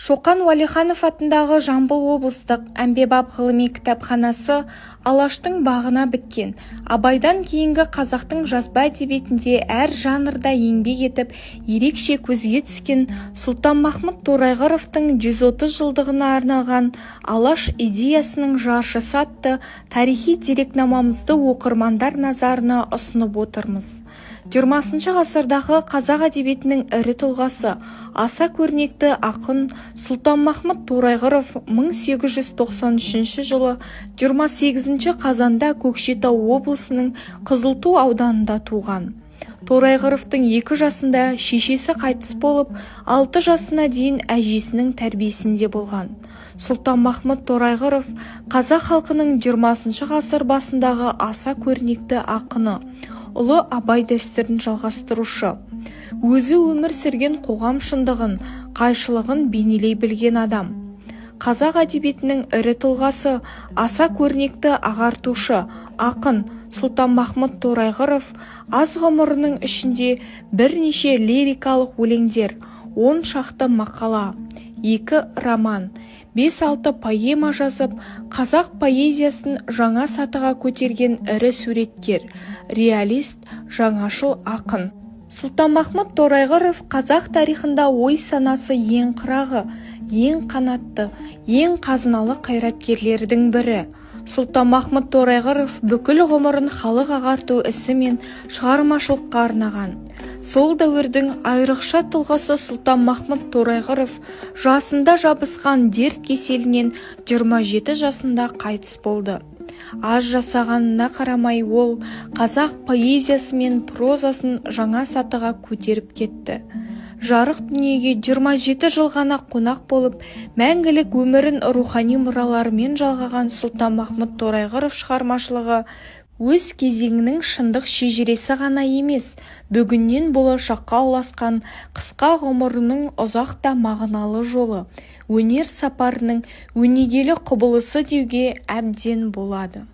Шоқан Уәлиханов атындағы Жамбыл облыстық әмбебап ғылыми кітапханасы Алаштың бағына біткен. Абайдан кейінгі қазақтың жазба әдебиетінде әр жанрда еңбек етіп, ерекше көзге түскен Сұлтанмахмұт Торайғыровтың 130 жылдығына арналған Алаш идеясының жаршысы атты тарихи дерекнамамызды оқырмандар назарына ұсынып отырмыз. 20 ғасырдағы қазақ әдебиетінің ірі тұлғасы, аса көрнекті ақын Сұлтанмахмұт Торайғыров 1893 жылы 28 қазанда Көкшетау облысының Қызылту ауданында туған. Торайғыровтың 2 жасында шешесі қайтыс болып, 6 жасына дейін әжесінің тәрбиесінде болған. Сұлтанмахмұт Торайғыров қазақ халқының 20 ғасыр басындағы аса көрнекті ақыны, ұлы Абай дәстүрін жалғастырушы. Өзі өмір сүрген қоғам шындығын, қайшылығын бейнелей білген адам. Қазақ әдебиетінің ірі тұлғасы, аса көрнекті ағартушы, ақын Сұлтанмахмұт Торайғыров аз ғұмырының ішінде бірнеше лирикалық өлеңдер, 10 шақты мақала, 2 роман, 5-6 поэма жазып, қазақ поэзиясын жаңа сатыға көтерген ірі суреткер, реалист, жаңашыл ақын. Сұлтанмахмұт Торайғыров қазақ тарихында ой-санасы ең қырағы, ең қанатты, ең қазыналы қайраткерлердің бірі. Сұлтанмахмұт Торайғыров бүкіл ғұмырын халық ағарту ісі мен шығармашылыққа арнаған. Сол дәуірдің айрықша тұлғасы Сұлтанмахмұт Торайғыров жасында жабысқан дерт кеселінен 27 жасында қайтыс болды. Аз жасағанына қарамай ол қазақ поэзиясы мен прозасын жаңа сатыға көтеріп кетті. Жарық дүниеге 27 жыл ғана қонақ болып, мәңгілік өмірін рухани мұраларымен жалғаған Сұлтанмахмұт Торайғыров шығармашылығы өз кезеңінің шындық шежіресі ғана емес, бүгіннен болашаққа ұласқан қысқа ғұмырының ұзақ та мағыналы жолы, өнер сапарының өнегелі құбылысы деуге әбден болады.